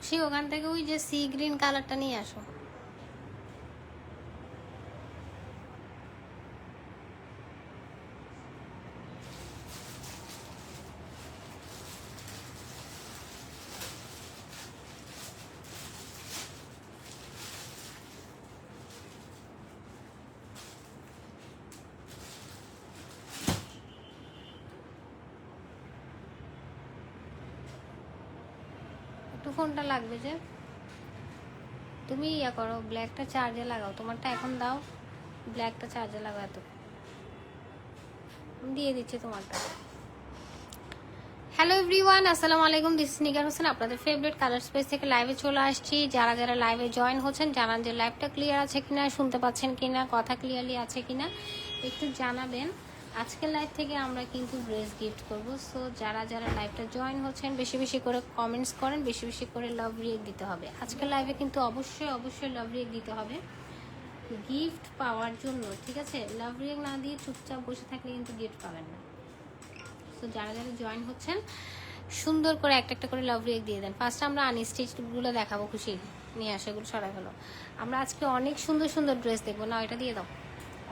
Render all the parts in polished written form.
রুকসি ওখান থেকে ওই যে সি গ্রিন কালারটা নিয়ে আসো। একটু ফোনটা লাগবে যে, তুমি ইয়া করো, ব্ল্যাকটা চার্জে লাগাও, তোমারটা এখন দাও, ব্ল্যাকটা চার্জে লাগাও। এত দিয়ে দিচ্ছি তোমারটা। হ্যালো এভরিওয়ান, আসসালামু আলাইকুম, দিস ইজ নিগার হোসেন, আপনাদের ফেভারিট কালার স্পেস থেকে লাইভে চলে আসছি। যারা যারা লাইভে জয়েন হচ্ছেন জানান যে লাইভটা ক্লিয়ার আছে কিনা, শুনতে পাচ্ছেন কিনা, কথা ক্লিয়ারলি আছে কিনা একটু জানাবেন। আজকের লাইভ থেকে আমরা কিন্তু ড্রেস গিফট করব। সো যারা যারা লাইভটা জয়েন হচ্ছেন বেশি বেশি করে কমেন্টস করেন, বেশি বেশি করে লাভ রিয়েক্ট দিতে হবে। আজকের লাইভে কিন্তু অবশ্যই অবশ্যই লাভ রিয়েক্ট দিতে হবে গিফট পাওয়ার জন্য, ঠিক আছে? লাভ রিয়েক্ট না দিয়ে চুপচাপ বসে থাকলে কিন্তু গিফট পাবেন না। তো যারা যারা জয়েন হচ্ছেন সুন্দর করে একটা একটা করে লাভ রিয়েক্ট দিয়ে দেন। ফার্স্ট আমরা আনস্টিচগুলো দেখাবো, খুশি নিয়ে আসে, এগুলো সরাই হলো। আমরা আজকে অনেক সুন্দর সুন্দর ড্রেস দেখবো, না এটা দিয়ে দাও।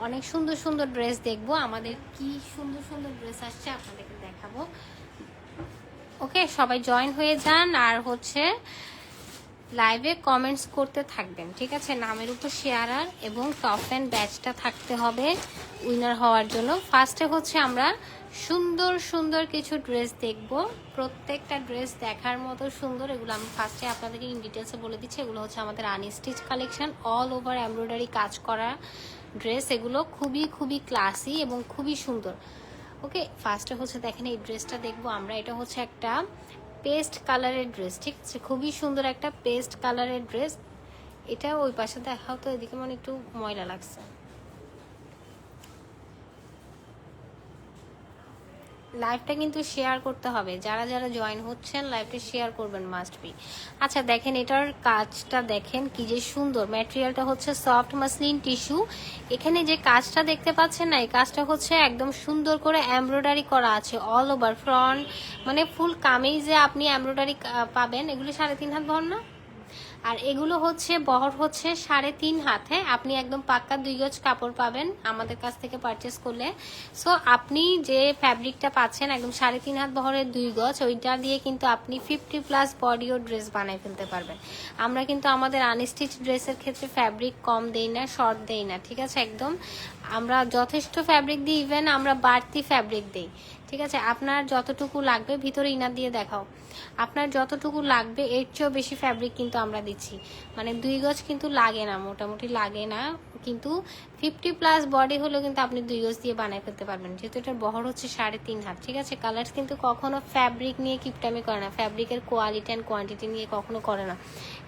অনেক সুন্দর সুন্দর ড্রেস দেখবো, আমাদের কি সুন্দর সুন্দর ড্রেস আসছে আপনাদেরকে দেখাবো। ওকে, সবাই জয়েন হয়ে যান আর হচ্ছে লাইভে কমেন্টস করতে থাকবেন, ঠিক আছে? নামের উপর শেয়ারার এবং টপ অ্যান্ড ব্যাচটা থাকতে হবে উইনার হওয়ার জন্য। ফার্স্টে হচ্ছে আমরা সুন্দর সুন্দর কিছু ড্রেস দেখব, প্রত্যেকটা ড্রেস দেখার মতো সুন্দর। এগুলো আমি ফার্স্টে আপনাদেরকে ইন ডিটেলসে বলে দিচ্ছি। এগুলো হচ্ছে আমাদের unstitch collection, all over embroidery কাজ করা ড্রেস। এগুলো খুবই খুবই ক্লাসি এবং খুবই সুন্দর। ওকে, ফার্স্টে হচ্ছে দেখেন এই ড্রেসটা দেখবো আমরা। এটা হচ্ছে একটা পেস্ট কালারের ড্রেস, ঠিক আছে? খুবই সুন্দর একটা পেস্ট কালারের ড্রেস। এটা ওই পাশে দেখাও তো, এদিকে মানে একটু ময়লা লাগছে। লাইভটা কিন্তু শেয়ার করতে হবে, যারা যারা জয়েন হচ্ছেন লাইভটা শেয়ার করবেন, মাস্ট বি। আচ্ছা দেখেন এটার কাজটা দেখেন কি যে সুন্দর। ম্যাটেরিয়ালটা হচ্ছে সফট মাসলিন টিস্যু। এখানে যে কাজটা দেখতে পাচ্ছেন না, এই কাজটা হচ্ছে একদম সুন্দর করে এমব্রয়ডারি করা আছে অল ওভার ফ্রন্ট, মানে ফুল কামিজে আপনি এমব্রয়ডারি পাবেন। এগুলো 3.5 হাত বহর না, আর এগুলো হচ্ছে বহর হচ্ছে 3.5 হাত। হ্যাঁ, আপনি একদম পাক্কা 2 গজ কাপড় পাবেন আমাদের কাছ থেকে পারচেস করলে। সো আপনি যে ফ্যাব্রিকটা পাচ্ছেন একদম 3.5 হাত বহরের 2 গজ, ওইটা দিয়ে কিন্তু আপনি 50+ বডিও ড্রেস বানাই ফেলতে পারবেন। আমরা কিন্তু আমাদের আনস্টিচ ড্রেসের ক্ষেত্রে ফ্যাব্রিক কম দেই না, শর্ট দেই না, ঠিক আছে? একদম আমরা যথেষ্ট ফ্যাব্রিক দিই, ইভেন আমরা বাড়তি ফ্যাব্রিক দিই, ঠিক আছে? আপনার যতটুকু লাগবে, ভিতরে ইনার দিয়ে দেখাও, আপনার যতটুকু লাগবে এর চেয়েও বেশি ফ্যাব্রিক কিন্তু আমরা দিচ্ছি। মানে 2 গজ কিন্তু লাগে না, মোটামুটি লাগে না, কিন্তু 50+ বডি হলেও কিন্তু আপনি 2 গজ দিয়ে বানাই ফেলতে পারবেন, যেহেতু এটার বহর হচ্ছে 3.5 হাত, ঠিক আছে? কালার্স কিন্তু কখনো ফ্যাব্রিক নিয়ে কিপটামি করে না, ফ্যাব্রিকের কোয়ালিটি অ্যান্ড কোয়ান্টিটি নিয়ে কখনো করে না।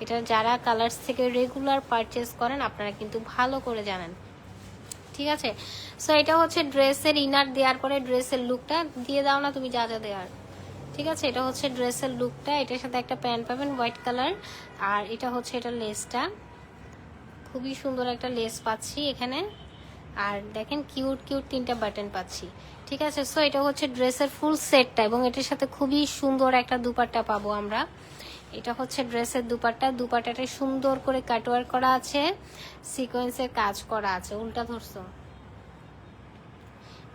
এটা যারা কালার্স থেকে রেগুলার পারচেস করেন আপনারা কিন্তু ভালো করে জানেন, ঠিক আছে? সো এটা হচ্ছে ড্রেসের ইনার দেওয়ার পরে ড্রেসের লুকটা দিয়ে দাও না তুমি, যা যা দেওয়ার, ঠিক আছে? এটা হচ্ছে ড্রেসের লুকটা। এটার সাথে একটা প্যান্ট পাবেন হোয়াইট কালার, আর এটা হচ্ছে এটা লেসটা, খুবই সুন্দর একটা লেস পাচ্ছি এখানে। আর দেখেন কিউট কিউট 3টা বাটন পাচ্ছি, ঠিক আছে? সো এটা হচ্ছে ড্রেসের ফুল সেটটা, এবং এটার সাথে খুবই সুন্দর একটা দুপাট্টা পাবো আমরা। এটা হচ্ছে ড্রেসের দুপাট্টা, দুপাট্টাটা সুন্দর করে কাটওয়ার্ক করা আছে, সিকোয়েন্সের কাজ করা আছে। উল্টা ধরছো,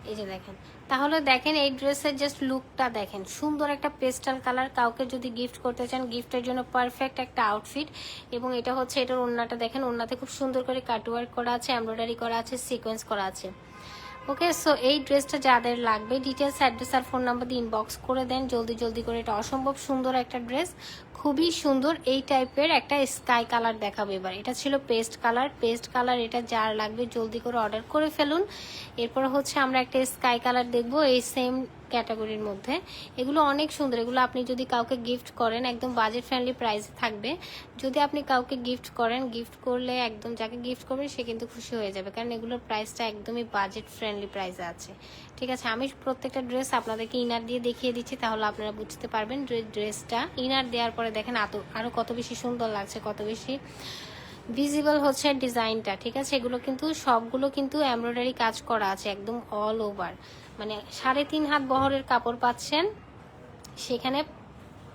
এই যে দেখেন। তাহলে দেখেন এই ড্রেসের জাস্ট লুকটা দেখেন, সুন্দর একটা পেস্টাল কালার। কাউকে যদি গিফট করতে চান, গিফটের জন্য পারফেক্ট একটা আউটফিট। এবং এটা হচ্ছে এটার ওড়নাটা দেখেন, ওড়নাতে খুব সুন্দর করে কাটওয়ার্ক করা আছে, এমব্রয়ডারি করা আছে, সিকোয়েন্স করা আছে। ওকে, সো এই ড্রেসটা যাদের লাগবে ডিটেলস, অ্যাড্রেস আর ফোন নাম্বার দিয়ে ইনবক্স করে দেন জলদি জলদি করে। এটা অসম্ভব সুন্দর একটা ড্রেস, খুবই সুন্দর। এই টাইপের একটা স্কাই কালার দেখাবো এবার। এটা ছিল পেস্ট কালার, পেস্ট কালার। এটা যার লাগবে জলদি করে অর্ডার করে ফেলুন। এরপর হচ্ছে আমরা একটা স্কাই কালার দেখবো এই সেম ক্যাটাগরির মধ্যে। এগুলো অনেক সুন্দর, এগুলো আপনি যদি কাউকে গিফট করেন একদম বাজেট ফ্রেন্ডলি প্রাইসে থাকবে। যদি আপনি কাউকে গিফট করেন, গিফট করলে একদম যাকে গিফট করবেন সে কিন্তু খুশি হয়ে যাবে, কারণ এগুলোর প্রাইসটা একদমই বাজেট ফ্রেন্ডলি প্রাইসে আছে, ঠিক আছে? আমি প্রত্যেকটা ড্রেস আপনাদেরকে ইনার দিয়ে দেখিয়ে দিচ্ছি, তাহলে আপনারা বুঝতে পারবেন ড্রেসটা ইনার দেওয়ার পরে দেখেন আরো কত বেশি সুন্দর লাগছে, কত বেশি ভিজিবল হচ্ছে ডিজাইনটা, ঠিক আছে? এগুলো কিন্তু সবগুলো কিন্তু এমব্রয়ডারি কাজ করা আছে একদম অল ওভার, মানে 3.5 হাত বহরের কাপড় পাচ্ছেন সেখানে।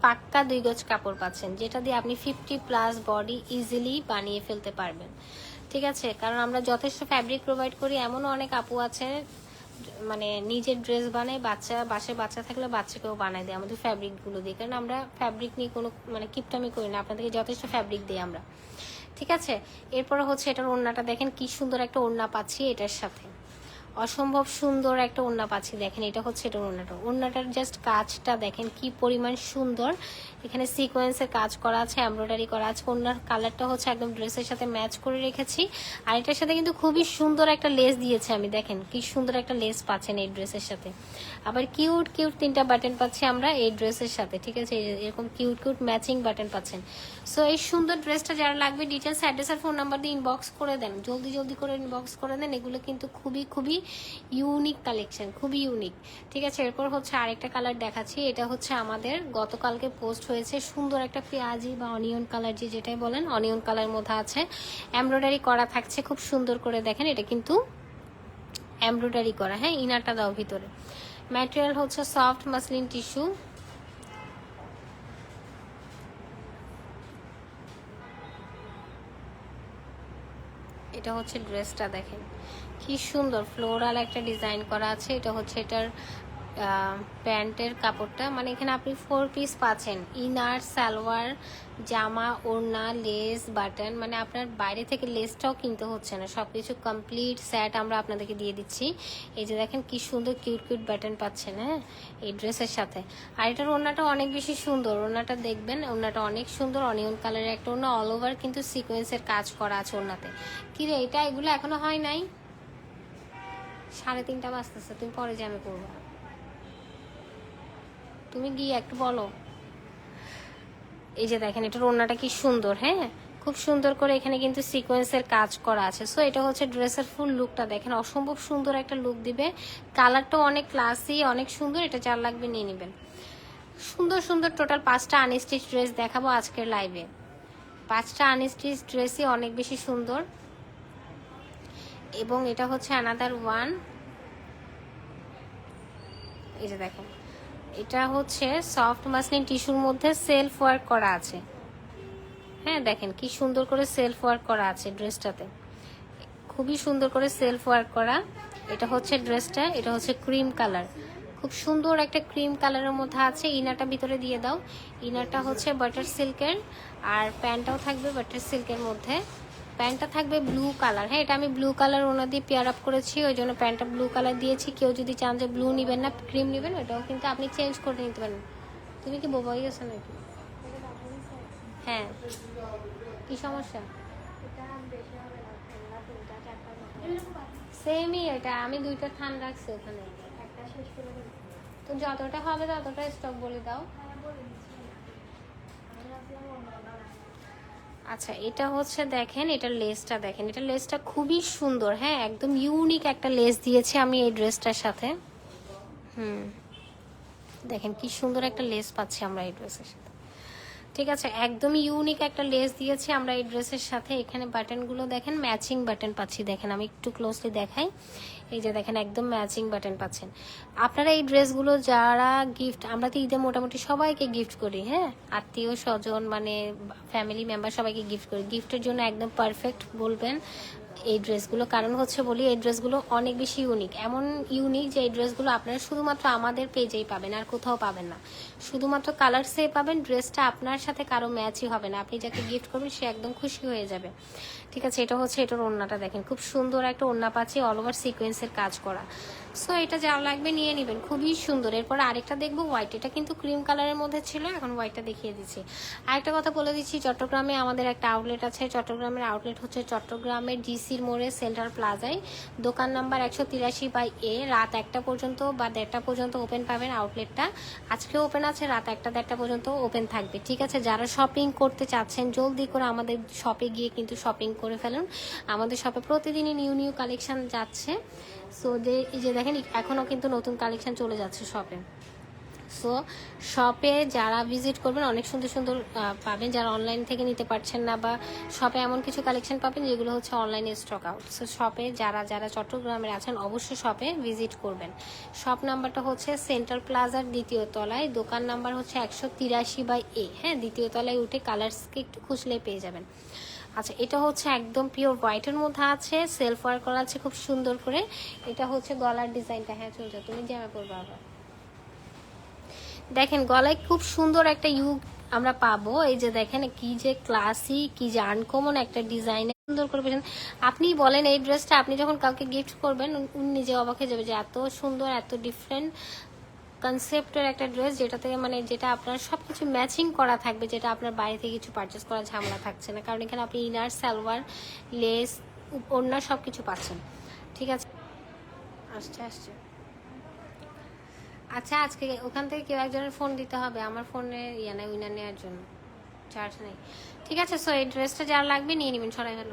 পাক্কা 2 গজ কাপড় পাচ্ছেন, যেটা দিয়ে আপনি 50+ বডি ইজিলি বানিয়ে ফেলতে পারবেন। ঠিক আছে, কারণ আমরা যথেষ্ট ফ্যাব্রিক প্রোভাইড করি। এমনও অনেক আপু আছে মানে নিজের ড্রেস বানায়, বাসায় বাচ্চা থাকলে বাচ্চাকেও বানায় দেয় আমাদের ফ্যাব্রিকগুলো দিয়ে, কারণ আমরা ফ্যাব্রিক নিয়ে কোনো মানে কিপটামি করি না, আপনাদেরকে যথেষ্ট ফ্যাব্রিক দিই আমরা। ঠিক আছে, এরপরে হচ্ছে এটার ওড়নাটা দেখেন কি সুন্দর একটা ওড়না পাচ্ছি এটার সাথে, অসম্ভব সুন্দর একটা ওড়না পাচ্ছি। দেখেন এটা হচ্ছে এটা ওড়নাটার জাস্ট কাজটা দেখেন কি পরিমাণ সুন্দর। এখানে সিকোয়েন্সের কাজ করা আছে, এমব্রয়ডারি করা আছে। ওড়নার কালারটা হচ্ছে একদম ড্রেসের সাথে ম্যাচ করে রেখেছি। আর এটার সাথে কিন্তু খুবই সুন্দর একটা লেস দিয়েছে আমি, দেখেন কি সুন্দর একটা লেস পাচ্ছেন এই ড্রেসের সাথে। আবার কিউট কিউট 3টা বাটন পাচ্ছি আমরা এই ড্রেসের সাথে। ঠিক আছে, এরকম কিউট কিউট ম্যাচিং বাটন পাচ্ছেন। সো এই সুন্দর ড্রেসটা যারা লাগবে ডিটেলস, অ্যাড্রেস আর ফোন নাম্বার দিয়ে ইনবক্স করে দেন, জলদি জলদি করে ইনবক্স করে দেন। এগুলো কিন্তু খুবই খুবই ইউনিক কালেকশন, খুবই ইউনিক। ঠিক আছে, এরপর হচ্ছে আরেকটা কালার দেখাচ্ছি। এটা হচ্ছে আমাদের গতকালকে পোস্ট হয়েছে, সুন্দর একটা পেঁয়াজি বা অনিয়ন কালার, যেটাই বলেন অনিয়ন কালার মধ্যে আছে, এমব্রয়ডারি করা থাকছে খুব সুন্দর করে। দেখেন এটা কিন্তু এমব্রয়ডারি করা, হ্যাঁ ইনারটা দাও ভিতরে। ম্যাটেরিয়াল হচ্ছে সফট মাসলিন টিস্যু। এটা হচ্ছে ড্রেসটা দেখেন কি সুন্দর ফ্লোরাল একটা ডিজাইন করা আছে। এটা হচ্ছে এটার প্যান্টের কাপড়টা, মানে এখানে আপনি 4 পিস পাচ্ছেন, ইনার, সালোয়ার, জামা, ওড়না, লেস, বাটন, মানে আপনার বাইরে থেকে লেসটাও কিনতে হচ্ছে না, সবকিছু কমপ্লিট সেট আমরা আপনাদেরকে দিয়ে দিচ্ছি। এই যে দেখেন কি সুন্দর কিউট কিউট বাটন পাচ্ছেন, হ্যাঁ এই ড্রেসের সাথে। আর এটার ওড়নাটা অনেক বেশি সুন্দর, ওড়নাটা দেখবেন, ওড়নাটা অনেক সুন্দর, অনিয়ন কালারের একটা ওড়না, অল ওভার কিন্তু সিকোয়েন্সের কাজ করা আছে ওড়নাতে। কি রে এটা, এগুলো এখনো হয় নাই? 3:30 বাজতেছে, তুমি পরে জ্যামে করবো, তুমি গিয়ে একটু বলো। এই যে দেখেন এটার ওড়নাটা কি সুন্দর, হ্যাঁ খুব সুন্দর করে এখানে কিন্তু সিকোয়েন্সের কাজ করা আছে। সো এটা হচ্ছে ড্রেসের ফুল লুকটা দেখেন, অসম্ভব সুন্দর একটা লুক দিবে। কালারটাও অনেক ক্লাসি, অনেক সুন্দর। এটা যার লাগবে নিয়ে নেবেন। সুন্দর সুন্দর টোটাল 5টা আনস্টিচ ড্রেস দেখাবো আজকের লাইভে। 5টা আনস্টিচ ড্রেসই অনেক বেশি সুন্দর। এবং এটা হচ্ছে অ্যানাদার ওয়ান। এই যে দেখেন এটা হচ্ছে সফট মাসলিন টিস্যুর মধ্যে সেলফ ওয়ার্ক করা আছে, হ্যাঁ দেখেন কি সুন্দর করে সেলফ ওয়ার্ক করা আছে ড্রেসটাতে, খুবই সুন্দর করে সেলফ ওয়ার্ক করা। এটা হচ্ছে ড্রেসটা, এটা হচ্ছে ক্রিম কালার, খুব সুন্দর একটা ক্রিম কালারের মধ্যে আছে। ইনারটা ভিতরে দিয়ে দাও। ইনারটা হচ্ছে বাটার সিল্কের, আর প্যান্টটাও থাকবে বাটার সিল্কের মধ্যে। প্যান্টটা থাকবে ব্লু কালার, হ্যাঁ এটা আমি ব্লু কালার ওনা দিয়ে পেয়ার আপ করেছি, ওই জন্য প্যান্টটা ব্লু কালার দিয়েছি। কেউ যদি চান যে ব্লু নেবেন না ক্রিম নেবেন, ওটাও কিন্তু আপনি চেঞ্জ করে নিতে পারেন। তুমি কি বোবা হয়ে গেছো নাকি? হ্যাঁ কি সমস্যা? সেমই, এটা আমি 2টা থান রাখছি ওখানে, তো যতটা হবে ততটা স্টক বলে দাও। আচ্ছা এটা হচ্ছে দেখেন এটার লেসটা দেখেন, এটা লেসটা খুবই সুন্দর, হ্যাঁ একদম ইউনিক একটা লেস দিয়েছি আমি এই ড্রেসটার সাথে। দেখেন কি সুন্দর একটা লেস পাচ্ছি আমরা এই ড্রেসের সাথে। ঠিক আছে, একদম ইউনিক একটা লেস দিয়েছি আমরা এই ড্রেসের সাথে। এখানে বাটনগুলো দেখেন ম্যাচিং বাটন পাচ্ছি, দেখেন আমি একটু ক্লোজলি দেখাই। এই যে দেখেন একদম ম্যাচিং বাটন পাচ্ছেন আপনারা। এই ড্রেসগুলো যারা গিফট, আমরা তো ঈদে মোটামুটি সবাইকে গিফট করি, হ্যাঁ আত্মীয় স্বজন মানে ফ্যামিলি মেম্বার সবাইকে গিফট করি। গিফটের জন্য একদম পারফেক্ট বলবেন এই ড্রেসগুলো। কারণ হচ্ছে বলি এই ড্রেসগুলো অনেক বেশি ইউনিক, এমন ইউনিক যে এই ড্রেসগুলো আপনারা শুধুমাত্র আমাদের পেজেই পাবেন, আর কোথাও পাবেন না। শুধুমাত্র কালারসে পাবেন, ড্রেসটা আপনার সাথে কারো ম্যাচই হবে না, আপনি যাকে গিফট করবেন সে একদম খুশি হয়ে যাবে। ঠিক আছে, এটা হচ্ছে এটার ওড়নাটা দেখেন, খুব সুন্দর একটা ওড়না পাচ্ছি, অল ওভার সিকোয়েন্সের কাজ করা। সো এটা যা লাগবে নিয়ে নেবেন, খুবই সুন্দর। এরপর আরেকটা দেখবো হোয়াইট, এটা কিন্তু ক্রিম কালারের মধ্যে ছিল, এখন হোয়াইটটা দেখিয়ে দিচ্ছি। আরেকটা কথা বলে দিচ্ছি, চট্টগ্রামে আমাদের একটা আউটলেট আছে। চট্টগ্রামের আউটলেট হচ্ছে চট্টগ্রামের ডিসির মোড়ে সেন্ট্রাল প্লাজায়, দোকান নাম্বার 183/A। রাত 1টা পর্যন্ত বা 1:30 পর্যন্ত ওপেন পাবেন আউটলেটটা। আজকেও ওপেন আছে, রাত 1টা পর্যন্ত ওপেন থাকবে। ঠিক আছে, যারা শপিং করতে চাচ্ছেন জলদি করে আমাদের শপে গিয়ে কিন্তু শপিং করে ফেলুন। আমাদের শপে প্রতিদিনই নিউ নিউ কালেকশন যাচ্ছে। সো এই যে দেখেন এখনও কিন্তু নতুন কালেকশন চলে যাচ্ছে শপে। সো শপে যারা ভিজিট করবেন অনেক সুন্দর সুন্দর পাবেন, যারা অনলাইন থেকে নিতে পারছেন না, বা শপে এমন কিছু কালেকশন পাবেন যেগুলো হচ্ছে অনলাইনে স্টক আউট। সো শপে যারা যারা চট্টগ্রামে আছেন অবশ্যই শপে ভিজিট করবেন। শপ নাম্বারটা হচ্ছে সেন্ট্রাল প্লাজার 2য় তলায়, দোকান নাম্বার হচ্ছে 183/A। হ্যাঁ, 2য় তলায় উঠে কালার্সকে একটু খুঁজলে পেয়ে যাবেন। আচ্ছা, এটা হচ্ছে একদম পিওর হোয়াইটের মধ্যে আছে, সেলফ ওয়ার্ক করা আছে খুব সুন্দর করে। এটা হচ্ছে গলার ডিজাইনটা। হ্যাঁ চল যা, তুমি জামা পরবে আবার। দেখেন গলায় খুব সুন্দর একটা আমরা পাবো। এই যে দেখেন কি যে ক্লাসি, কি যে আনকমন একটা ডিজাইন, সুন্দর করে পেয়েছেন। আপনি বলেন এই ড্রেসটা আপনি যখন কাউকে গিফট করবেন উনি নিজে অবাক হয়ে যাবে যে এত সুন্দর, এত ডিফারেন্ট কনসেপ্টের একটা ড্রেস, যেটা থেকে মানে যেটা আপনার সবকিছু ম্যাচিং করা থাকবে, যেটা আপনার বাইরে থেকে কিছু পারচেস করার ঝামেলা থাকছে না, কারণ এখানে আপনি ইনার, সালোয়ার, লেস, ওড়না সবকিছু পাচ্ছেন। ঠিক আছে, আসছে আসছে। আচ্ছা, আজকে ওখান থেকে কেউ একজনের ফোন দিতে হবে, আমার ফোনে ইয়ে নেই উইনার নেওয়ার জন্য, চার্জ নেই। ঠিক আছে, সো এই ড্রেসটা যার লাগবে নিয়ে নেবেন, সরাই গেল।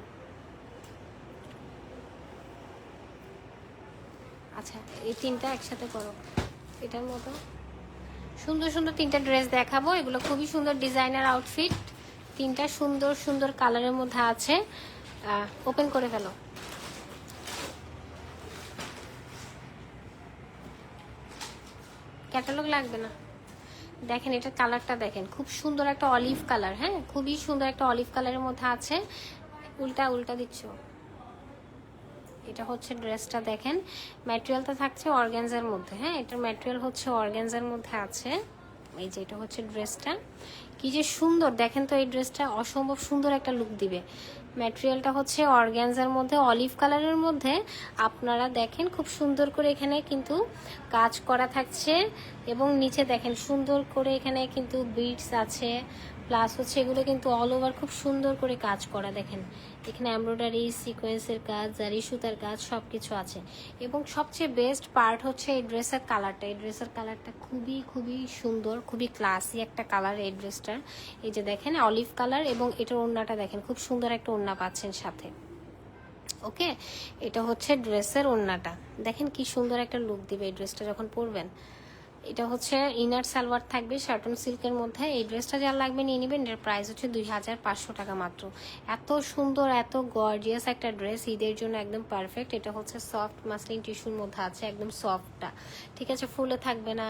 আচ্ছা, এই তিনটা একসাথে করো, এটার মতো সুন্দর সুন্দর তিনটা ড্রেস দেখাবো। এগুলো খুবই সুন্দর ডিজাইনার আউটফিট, তিনটা সুন্দর সুন্দর কালারের মধ্যে আছে। ওপেন করে ফেলো। ক্যাটালগ লাগবে না। দেখেন এটা কালারটা দেখেন, খুব সুন্দর একটা অলিভ কালার। হ্যাঁ, খুবই সুন্দর একটা অলিভ কালারের মধ্যে আছে। উল্টা উল্টা দিচ্ছ। এটা হচ্ছে ড্রেসটা দেখেন, ম্যাটেরিয়ালটা থাকছে অর্গানজার মধ্যে। হ্যাঁ, এটার ম্যাটেরিয়াল হচ্ছে অর্গানজার মধ্যে আছে। এই যে এটা হচ্ছে ড্রেসটা, কি যে সুন্দর দেখেন তো, এই ড্রেসটা অসম্ভব সুন্দর একটা লুক দিবে। ম্যাটেরিয়ালটা হচ্ছে অর্গানজার মধ্যে অলিভ কালারের মধ্যে। আপনারা দেখেন খুব সুন্দর করে এখানে কিন্তু কাজ করা থাকছে, এবং নিচে দেখেন সুন্দর করে এখানে কিন্তু বিডস আছে, প্লাস হচ্ছে এগুলো কিন্তু অল ওভার খুব সুন্দর করে কাজ করা। দেখেন এখানে এমব্রয়ডারি, সিকোয়েন্সের কাজ, জারি সুতার কাজ সব কিছু আছে। এবং সবচেয়ে বেস্ট পার্ট হচ্ছে এই ড্রেসের কালারটা। এই ড্রেসের কালারটা খুবই খুবই সুন্দর, খুবই ক্লাসি একটা কালার এই ড্রেসটার। এই যে দেখেন অলিভ কালার, এবং এটার ওড়নাটা দেখেন খুব সুন্দর একটা ওড়না পাচ্ছেন সাথে। ওকে, এটা হচ্ছে ড্রেসের ওড়নাটা, দেখেন কি সুন্দর একটা লুক দিবে এই ড্রেসটা যখন পরবেন। এটা হচ্ছে ইনার সালোয়ার থাকবে শার্টন সিল্কের মধ্যে। এই ড্রেসটা যার লাগবে নিয়ে নেবেন। এর প্রাইস হচ্ছে 2500 টাকা মাত্র। এত সুন্দর, এত গর্জিয়াস একটা ড্রেস, ঈদের জন্য একদম পারফেক্ট। এটা হচ্ছে সফট মাসলিন টিস্যুর মধ্যে আছে, একদম সফটটা। ঠিক আছে, ফুলে থাকবে না,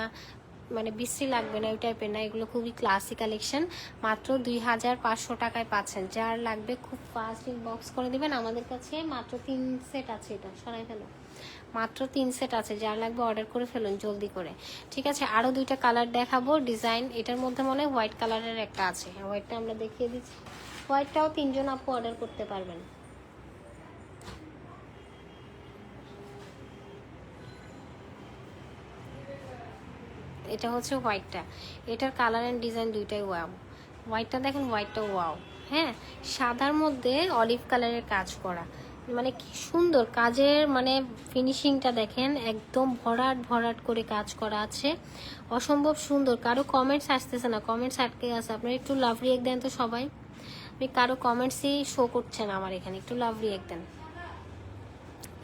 মানে বিশ্রী লাগবে না, ওই টাইপের না। এগুলো খুবই ক্লাসি কালেকশন, মাত্র 2500 টাকায় পাচ্ছেন। যার লাগবে খুব ফাস্ট ইনবক্স করে দিবেন। আমাদের কাছে মাত্র 3 সেট আছে, এটা সরাই ফেলো, মাত্র 3 সেট আছে। যার লাগবে অর্ডার করে ফেলুন জলদি করে। ঠিক আছে, আরও 2টা কালার দেখাবো ডিজাইন। এটার মধ্যে মনে হয় হোয়াইট কালারের একটা আছে, হ্যাঁ হোয়াইটটা আমরা দেখিয়ে দিচ্ছি। হোয়াইটটাও 3 জন আপু অর্ডার করতে পারবেন। এটা হচ্ছে হোয়াইটটা, এটার কালার অ্যান্ড ডিজাইন দুইটাই ওয়াও। হোয়াইটটা দেখেন, হোয়াইটটা ওয়াও। হ্যাঁ, সাদার মধ্যে অলিভ কালারের কাজ করা, মানে কি সুন্দর কাজের, মানে ফিনিশিংটা দেখেন, একদম ভরাট ভরাট করে কাজ করা আছে, অসম্ভব সুন্দর। কারো কমেন্টস আসতেছে না, কমেন্টস আটকে আছে। আপনারা একটু লাভ রিয়েক্ট দেন তো সবাই, আমি কারো কমেন্টসই শো করছে না আমার এখানে, একটু লাভ রিয়েক্ট দেন।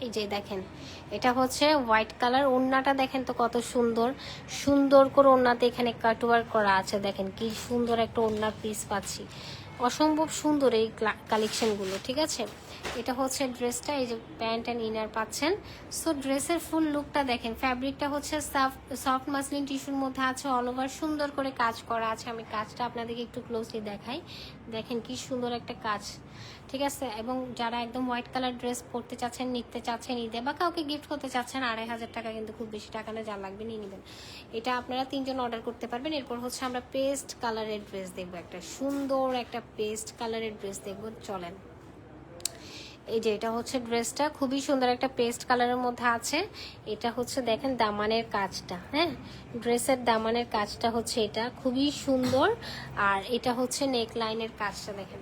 এই যে দেখেন এটা হচ্ছে হোয়াইট কালার, ওড়নাটা দেখেন তো কত সুন্দর, সুন্দর করে ওড়নাতে এখানে কাটওয়ার্ক করা আছে। দেখেন কি সুন্দর একটা ওড়নার পিস পাচ্ছি, অসম্ভব সুন্দর এই কালেকশনগুলো। ঠিক আছে, এটা হচ্ছে ড্রেসটা, এই যে প্যান্ট অ্যান্ড ইনার পাচ্ছেন। সো ড্রেসের ফুল লুকটা দেখেন, ফ্যাব্রিকটা হচ্ছে সফট মাসলিন টিস্যুর মধ্যে আছে, অল ওভার সুন্দর করে কাজ করা আছে। আমি কাজটা আপনাদেরকে একটু ক্লোজলি দেখাই, দেখেন কি সুন্দর একটা কাজ। ঠিক আছে, এবং যারা একদম হোয়াইট কালার ড্রেস পরতে চাচ্ছেন, নিতে চাচ্ছেন ঈদে, বা কাউকে গিফট করতে চাচ্ছেন, 2500 টাকা কিন্তু খুব বেশি টাকা না, যা লাগবে নিয়ে নেবেন। এটা আপনারা 3 জন অর্ডার করতে পারবেন। এরপর হচ্ছে আমরা পেস্ট কালারের ড্রেস দেখবো, একটা সুন্দর একটা পেস্ট কালারের ড্রেস দেখবো, চলেন। এই যে এটা হচ্ছে ড্রেসটা, খুবই সুন্দর একটা পেস্ট কালারের মধ্যে আছে। এটা হচ্ছে দেখেন দামানের কাজটা, হ্যাঁ ড্রেসের দামানের কাজটা হচ্ছে এটা, খুবই সুন্দর। আর এটা হচ্ছে নেক লাইনের কাজটা দেখেন,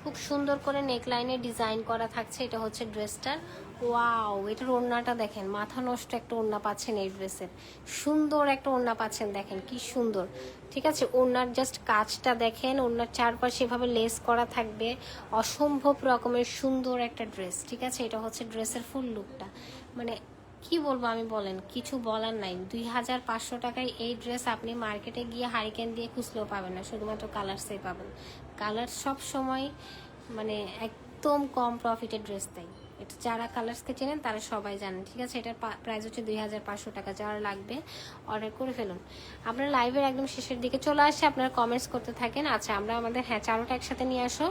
খুব সুন্দর করে নেক লাইনে ডিজাইন করা থাকছে। এটা হচ্ছে ড্রেসটার, ওয়াও। এটার ওড়নাটা দেখেন, মাথা নষ্ট একটা ওড়না পাচ্ছেন এই ড্রেসের, সুন্দর একটা ওড়না পাচ্ছেন, দেখেন কি সুন্দর। ঠিক আছে, ওড়নার জাস্ট কাজটা দেখেন, ওড়নার চারপাশে এভাবে লেস করা থাকবে, অসম্ভব রকমের সুন্দর একটা ড্রেস। ঠিক আছে, এটা হচ্ছে ড্রেসের ফুল লুকটা, মানে কি বলবো আমি, বলেন, কিছু বলার নাই। 2500 টাকায় এই ড্রেস আপনি মার্কেটে গিয়ে হারিকেন দিয়ে খুঁজলেও পাবেন না, শুধুমাত্র কালার্সেই পাবেন। কালার সব সময় মানে একদম কম প্রফিটের ড্রেস তাই। এটা যারা কালার্সকে চেনেন তারা সবাই জানেন, ঠিক আছে। এটার প্রাইস হচ্ছে 2500 টাকা। যারা লাগবে অর্ডার করে ফেলুন। আপনার লাইভের একদম শেষের দিকে চলে আসে, আপনারা কমেন্টস করতে থাকেন। আচ্ছা, আমরা আমাদের চারোটা একসাথে নিয়ে আসো।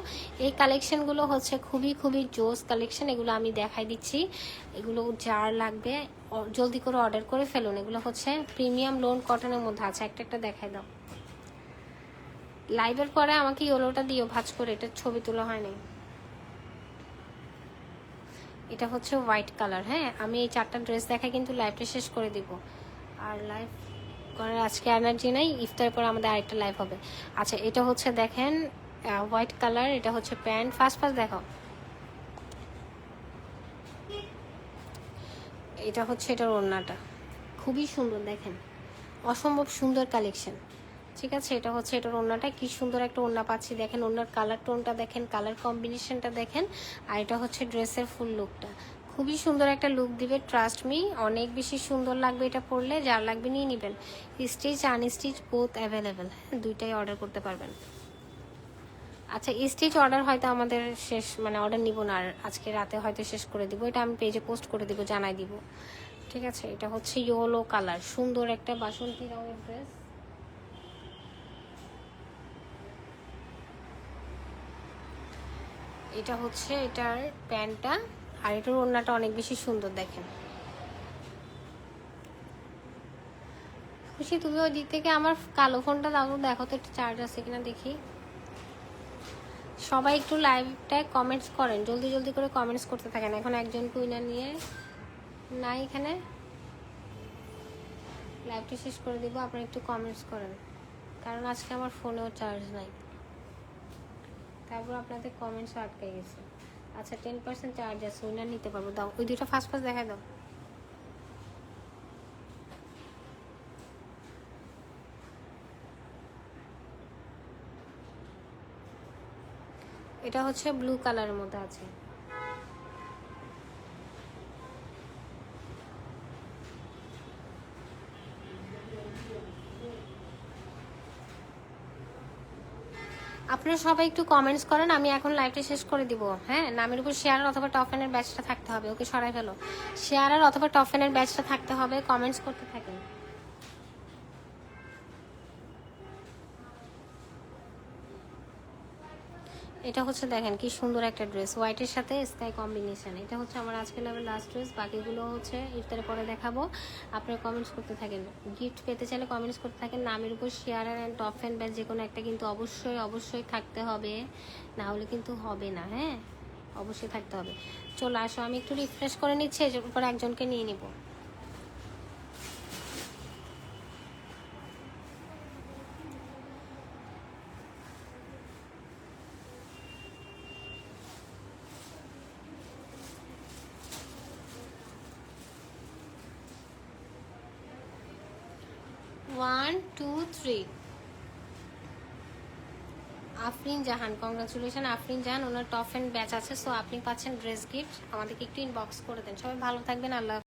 এই কালেকশনগুলো হচ্ছে খুবই খুবই জোস কালেকশন, এগুলো আমি দেখাই দিচ্ছি। এগুলো যার লাগবে জলদি করে অর্ডার করে ফেলুন। এগুলো হচ্ছে প্রিমিয়াম লোন কটনের মধ্যে আছে। একটা একটা দেখাই দাও। লাইভের পরে আমাকে ইয়েলোটা দিও ভাঁজ করে, এটা ছবি তোলা হয়নি। এটা হচ্ছে হোয়াইট কালার। হ্যাঁ, আমি এই 4টা ড্রেস দেখাই কিন্তু লাইভটা শেষ করে দিব। আর লাইভ করার আজকে এনার্জি নাই, ইফতারের পর আমাদের আরেকটা লাইভ হবে। আচ্ছা, এটা হচ্ছে দেখেন হোয়াইট কালার, এটা হচ্ছে প্যান্ট। ফার্স্ট দেখো, এটা হচ্ছে এটার ওড়নাটা, খুবই সুন্দর দেখেন, অসম্ভব সুন্দর কালেকশন, ঠিক আছে। এটা হচ্ছে এটার ওড়নাটা, কি সুন্দর একটা ওড়না পাচ্ছি দেখেন। ওড়নার কালার টোনটা দেখেন, কালার কম্বিনেশনটা দেখেন। আর এটা হচ্ছে ড্রেসের ফুল লুকটা, খুবই সুন্দর একটা লুক দিবে, ট্রাস্ট মি। অনেক বেশি সুন্দর লাগবে এটা পরলে। যার লাগবে নিয়ে নেবেন। স্টিচ আনস্টিচ বোথ অ্যাভেলেবেল, হ্যাঁ, দুইটাই অর্ডার করতে পারবেন। আচ্ছা, স্টিচ অর্ডার হয়তো আমাদের শেষ, মানে অর্ডার নিব না আর, আজকে রাতে হয়তো শেষ করে দিব। এটা আমি পেজে পোস্ট করে দিব, জানাই দিব, ঠিক আছে। এটা হচ্ছে ইয়েলো কালার, সুন্দর একটা বাসন্তী রঙের ড্রেস। এটা হচ্ছে এটার প্যান্টটা, আর এটার ওড়নাটা অনেক বেশি সুন্দর দেখেন। খুশি, তুমি ওই দিক থেকে আমার কালো ফোনটা দাও, দেখো তো একটু চার্জ আছে কিনা দেখি। সবাই একটু লাইভটায় কমেন্টস করেন, জলদি জলদি করে কমেন্টস করতে থাকেন। এখন একজন কুইনার নিয়ে নাই এখানে, লাইভটা শেষ করে দিব, আপনারা একটু কমেন্টস করেন, কারণ আজকে আমার ফোনেও চার্জ নাই। তারপর আপনাদের কমেন্টস আটকে গেছে। আচ্ছা, 10% চার্জ আছে, উইনার নিতে পারবো। দাও ওই দুটো ফার্স্ট দেখাই দাও। এটা হচ্ছে ব্লু কালারের মধ্যে আছে। আপনারা সবাই একটু কমেন্টস করেন, আমি এখন লাইভটা শেষ করে দিব। হ্যাঁ, নামের উপর শেয়ার অথবা টপেনের ব্যাচটা থাকতে হবে। ওকে সরাই ফেলো, শেয়ার অথবা টপেনের ব্যাচটা থাকতে হবে। কমেন্টস করতে থাকেন। এটা হচ্ছে দেখেন কি সুন্দর একটা ড্রেস, হোয়াইটের সাথে স্কাই কম্বিনেশন। এটা হচ্ছে আমার আজকে লাভের লাস্ট ড্রেস, বাকিগুলো হচ্ছে ইফতারের পরে দেখাবো। আপনারা কমেন্টস করতে থাকেন, গিফট পেতে চাইলে কমেন্টস করতে থাকেন। নামের উপর share and top fan batch যে কোনো একটা কিন্তু অবশ্যই অবশ্যই থাকতে হবে, না হলে কিন্তু হবে না। হ্যাঁ, অবশ্যই থাকতে হবে। চলো আসো, আমি একটু রিফ্রেশ করে নিচ্ছি, এর উপর একজনকে নিয়ে নিব। One two three. Afrin Jahan, congratulation Afrin Jahan, ওনার টপ অ্যান্ড ব্যাচ আছে। সো আপনি পাচ্ছেন ড্রেস গিফট। আমাদেরকে একটু ইনবক্স করে দেন। সবাই ভালো থাকবেন, আল্লাহ।